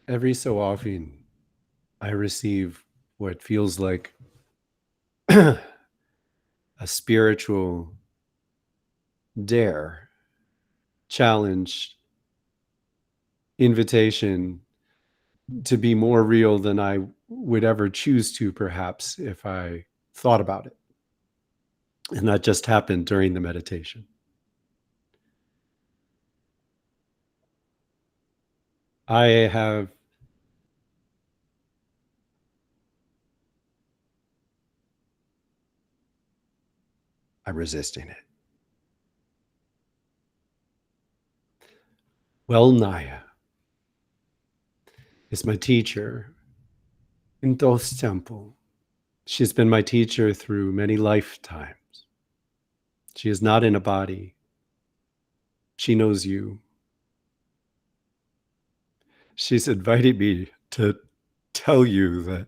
Every so often, I receive what feels like a spiritual dare, challenge, invitation to be more real than I would ever choose to, perhaps, if I thought about it. And that just happened during the meditation. I have, I'm resisting it. Well, Naya is my teacher in Thoth's temple. She's been my teacher through many lifetimes. She is not in a body. She knows you. She's invited me to tell you that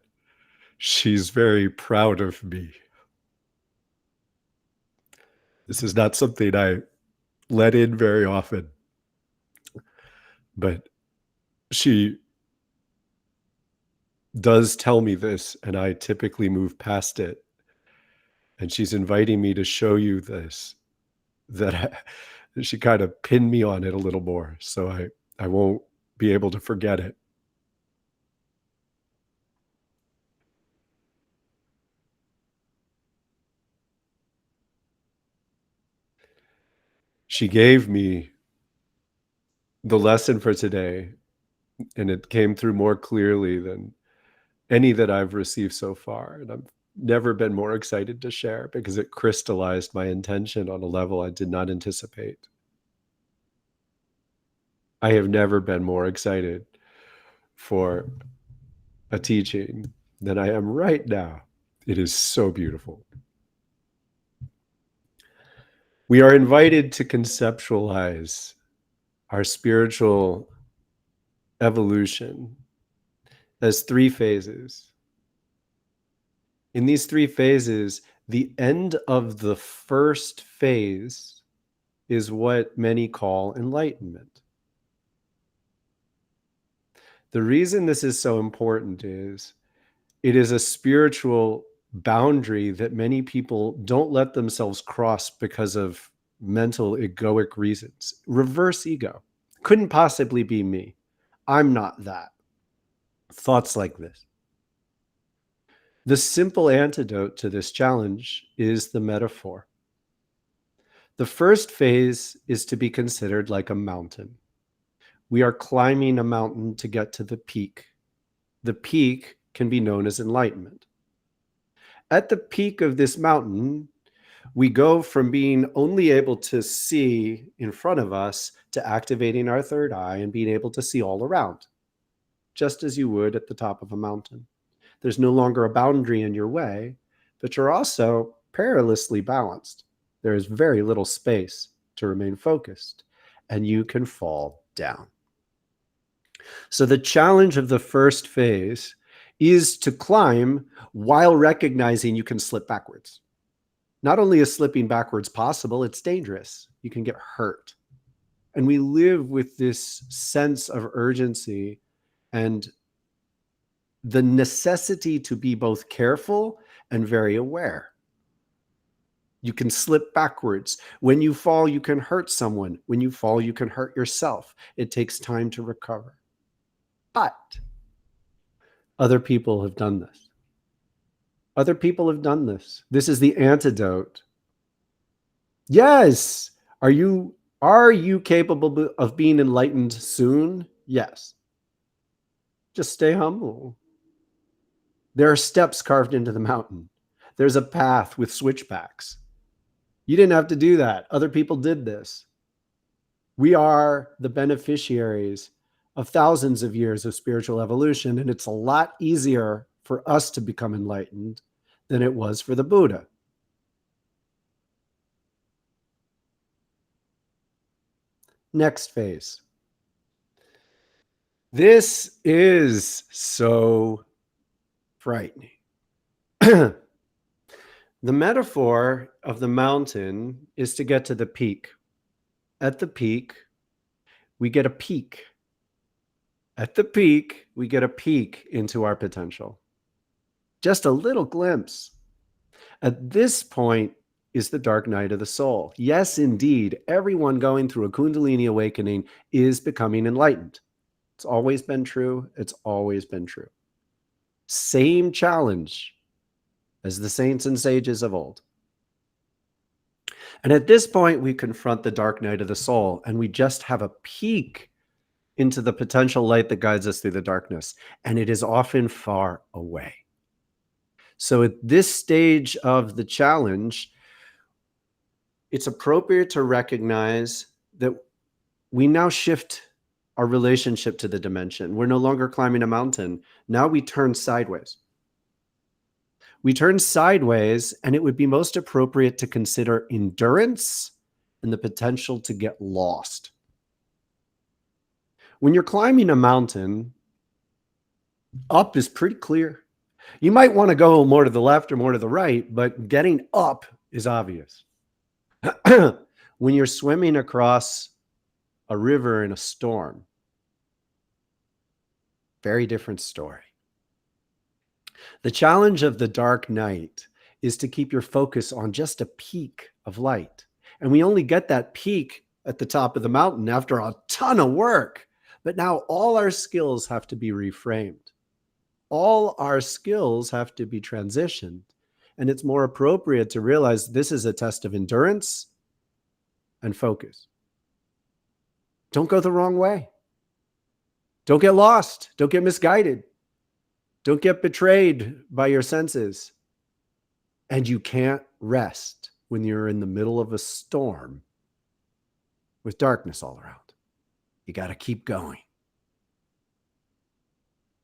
she's very proud of me. This is not something I let in very often, but she does tell me this, and I typically move past it. And she's inviting me to show you this, she kind of pinned me on it a little more, so I won't be able to forget it. She gave me the lesson for today, and it came through more clearly than any that I've received so far. And I've never been more excited to share because it crystallized my intention on a level I did not anticipate. I have never been more excited for a teaching than I am right now. It is so beautiful. We are invited to conceptualize our spiritual evolution as three phases. In these three phases, the end of the first phase is what many call enlightenment. The reason this is so important is it is a spiritual boundary that many people don't let themselves cross because of mental egoic reasons. Reverse ego. Couldn't possibly be me. I'm not that. Thoughts like this. The simple antidote to this challenge is the metaphor. The first phase is to be considered like a mountain. We are climbing a mountain to get to the peak. The peak can be known as enlightenment. At the peak of this mountain, we go from being only able to see in front of us to activating our third eye and being able to see all around, just as you would at the top of a mountain. There's no longer a boundary in your way, but you're also perilously balanced. There is very little space to remain focused, and you can fall down. So the challenge of the first phase is to climb while recognizing you can slip backwards. Not only is slipping backwards possible, it's dangerous. You can get hurt. And we live with this sense of urgency and the necessity to be both careful and very aware. You can slip backwards. When you fall, you can hurt someone. When you fall, you can hurt yourself. It takes time to recover. But other people have done this. Other people have done this. This is the antidote. Yes. Are you capable of being enlightened soon? Yes. Just stay humble. There are steps carved into the mountain. There's a path with switchbacks. You didn't have to do that. Other people did this. We are the beneficiaries of thousands of years of spiritual evolution, and it's a lot easier for us to become enlightened than it was for the Buddha. Next phase. This is so frightening. The metaphor of the mountain is to get to the peak. At the peak, we get a peek. At the peak, we get a peek into our potential, just a little glimpse. At this point is the dark night of the soul. Yes, indeed, everyone going through a Kundalini awakening is becoming enlightened. It's always been true. It's always been true. Same challenge as the saints and sages of old. And at this point, we confront the dark night of the soul, and we just have a peek into the potential light that guides us through the darkness. And it is often far away. So at this stage of the challenge, it's appropriate to recognize that we now shift our relationship to the dimension. We're no longer climbing a mountain. Now we turn sideways. We turn sideways, and it would be most appropriate to consider endurance and the potential to get lost. When you're climbing a mountain, up is pretty clear. You might want to go more to the left or more to the right, but getting up is obvious. When you're swimming across a river in a storm, very different story. The challenge of the dark night is to keep your focus on just a peak of light. And we only get that peak at the top of the mountain after a ton of work. But now all our skills have to be reframed. All our skills have to be transitioned. And it's more appropriate to realize this is a test of endurance and focus. Don't go the wrong way. Don't get lost. Don't get misguided. Don't get betrayed by your senses. And you can't rest when you're in the middle of a storm with darkness all around. You got to keep going.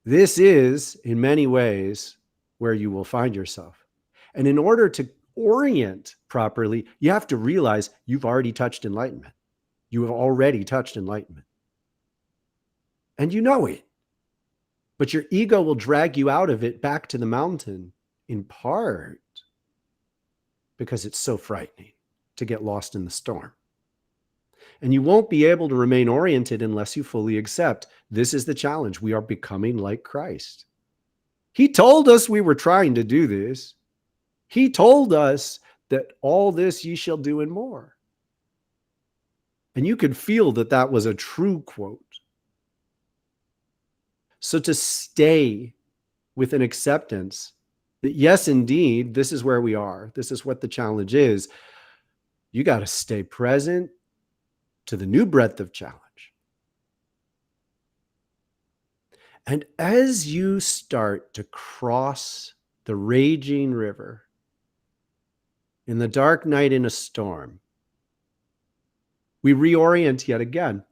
This is, in many ways, where you will find yourself. And in order to orient properly, you have to realize you've already touched enlightenment. You have already touched enlightenment. And you know it. But your ego will drag you out of it back to the mountain, in part because it's so frightening to get lost in the storm. And you won't be able to remain oriented unless you fully accept this is the challenge. We are becoming like Christ. He told us we were trying to do this. He told us that all this ye shall do and more. And you could feel that that was a true quote. So to stay with an acceptance that, yes, indeed, this is where we are. This is what the challenge is. You got to stay present to the new breadth of challenge. And as you start to cross the raging river in the dark night in a storm, we reorient yet again.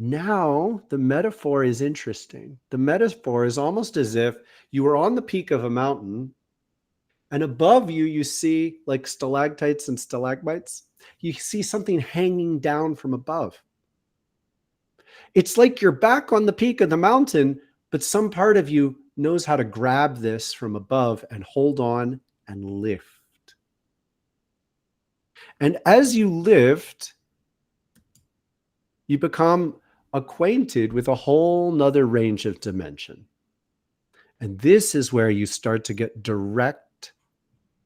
Now the metaphor is interesting. The metaphor is almost as if you were on the peak of a mountain, and above you, you see like stalactites and stalagmites. You see something hanging down from above. It's like you're back on the peak of the mountain, but some part of you knows how to grab this from above and hold on and lift. And as you lift, you become acquainted with a whole nother range of dimension. And this is where you start to get direct,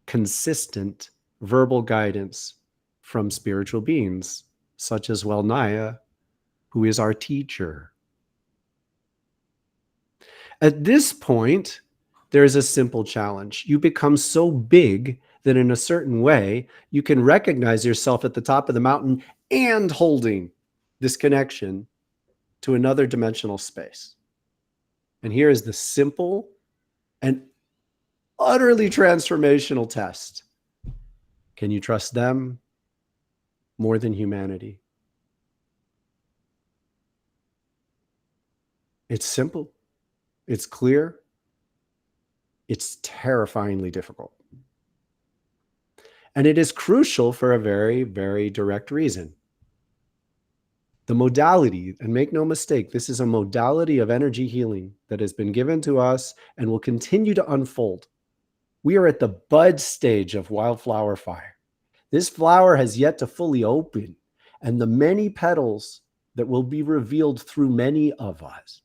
consistent verbal guidance from spiritual beings, such as Welnaya, who is our teacher. At this point, there is a simple challenge. You become so big that in a certain way, you can recognize yourself at the top of the mountain and holding this connection to another dimensional space. And here is the simple and utterly transformational test. Can you trust them more than humanity? It's simple. It's clear. It's terrifyingly difficult. And it is crucial for a very, very direct reason. The modality, and make no mistake, this is a modality of energy healing that has been given to us and will continue to unfold. We are at the bud stage of wildflower fire. This flower has yet to fully open, and the many petals that will be revealed through many of us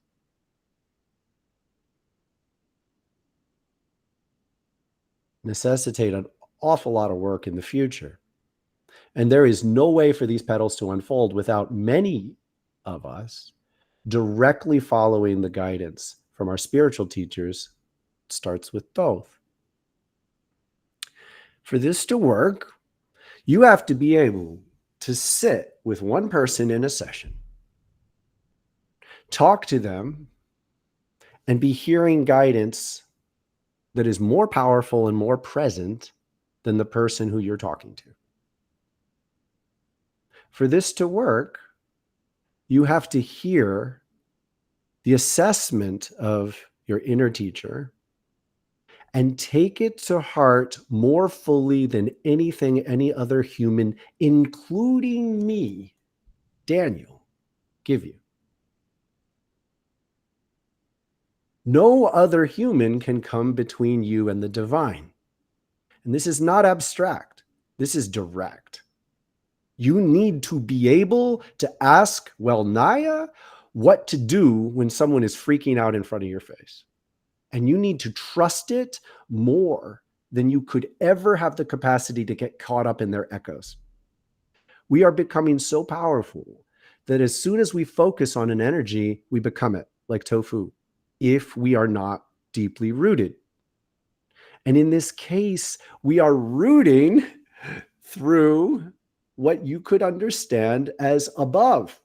necessitate an awful lot of work in the future. And there is no way for these petals to unfold without many of us directly following the guidance from our spiritual teachers. It starts with both. For this to work, you have to be able to sit with one person in a session, talk to them, and be hearing guidance that is more powerful and more present than the person who you're talking to. For this to work, you have to hear the assessment of your inner teacher and take it to heart more fully than anything any other human, including me, Daniel, give you. No other human can come between you and the divine. And this is not abstract. This is direct. You need to be able to ask, well, Naya, what to do when someone is freaking out in front of your face. And you need to trust it more than you could ever have the capacity to get caught up in their echoes. We are becoming so powerful that as soon as we focus on an energy, we become it, like tofu, if we are not deeply rooted. And in this case, we are rooting through what you could understand as above.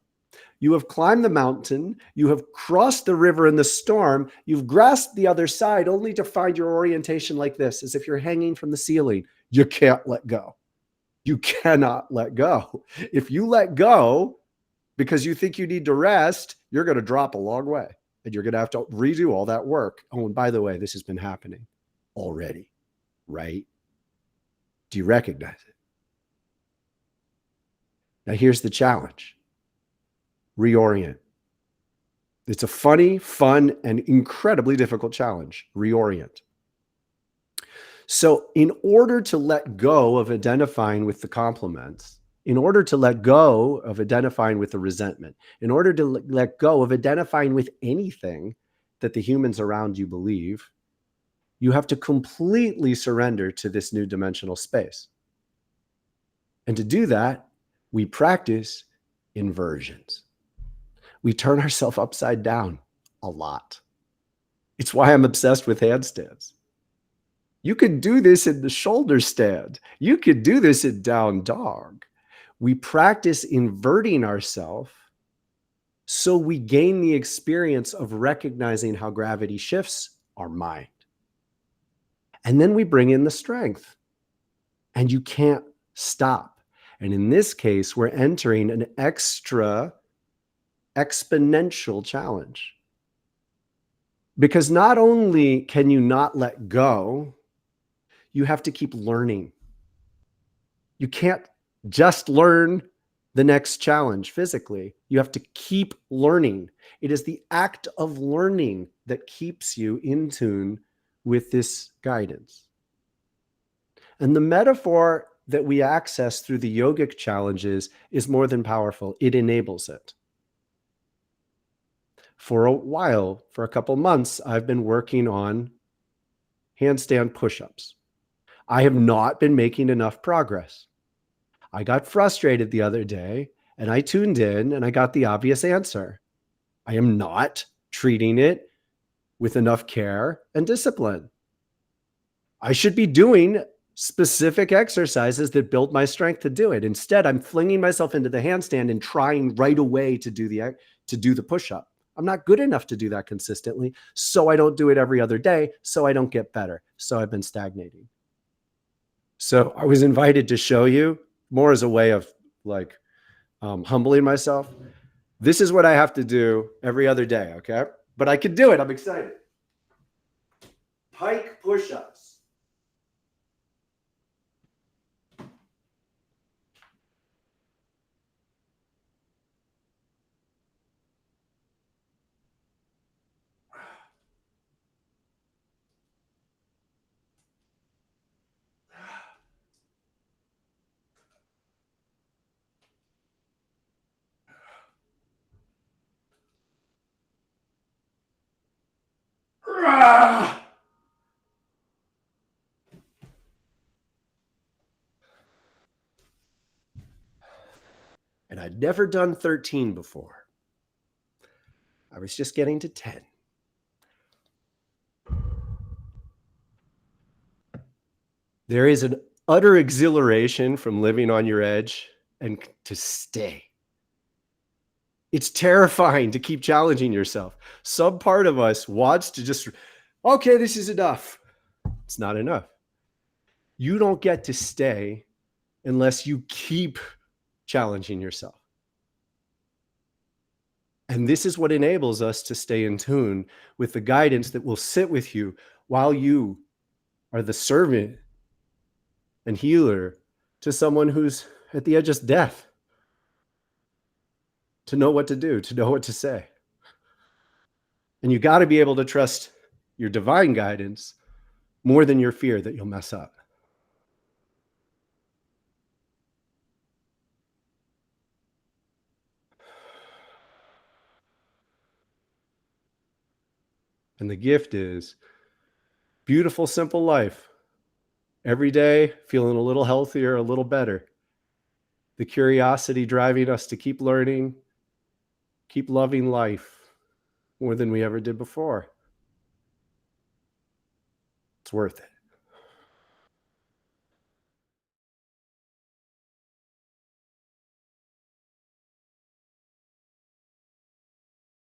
You have climbed the mountain, you have crossed the river in the storm, you've grasped the other side only to find your orientation like this, as if you're hanging from the ceiling. You can't let go. You cannot let go. If you let go because you think you need to rest, you're going to drop a long way and you're going to have to redo all that work. Oh, and by the way, this has been happening already, right? Do you recognize it? Now, here's the challenge. Reorient. It's a funny, fun, and incredibly difficult challenge. Reorient. So, in order to let go of identifying with the compliments, in order to let go of identifying with the resentment, in order to let go of identifying with anything that the humans around you believe, you have to completely surrender to this new dimensional space. And to do that, we practice inversions. We turn ourselves upside down a lot. It's why I'm obsessed with handstands. You could do this in the shoulder stand. You could do this in down dog. We practice inverting ourselves so we gain the experience of recognizing how gravity shifts our mind. And then we bring in the strength, and you can't stop. And in this case, we're entering an extra exponential challenge. Because not only can you not let go, you have to keep learning. You can't just learn the next challenge physically. You have to keep learning. It is the act of learning that keeps you in tune with this guidance. And the metaphor that we access through the yogic challenges is more than powerful. It enables it. For a while, for a couple months, I've been working on handstand push-ups. I have not been making enough progress. I got frustrated the other day and I tuned in and I got the obvious answer. I am not treating it with enough care and discipline. I should be doing specific exercises that build my strength to do it. Instead, I'm flinging myself into the handstand and trying right away to do the push-up. I'm not good enough to do that consistently, so I don't do it every other day, so I don't get better. So I've been stagnating. So I was invited to show you more as a way of like humbling myself. This is what I have to do every other day, okay? But I can do it. I'm excited. Pike push-ups. And I'd never done 13 before. I was just getting to 10. There is an utter exhilaration from living on your edge and to stay. It's terrifying to keep challenging yourself. Some part of us wants to just, okay, this is enough. It's not enough. You don't get to stay unless you keep challenging yourself. And this is what enables us to stay in tune with the guidance that will sit with you while you are the servant and healer to someone who's at the edge of death, to know what to do, to know what to say. And you got to be able to trust your divine guidance more than your fear that you'll mess up. And the gift is beautiful, simple life. Every day, feeling a little healthier, a little better. The curiosity driving us to keep learning, keep loving life more than we ever did before. It's worth it.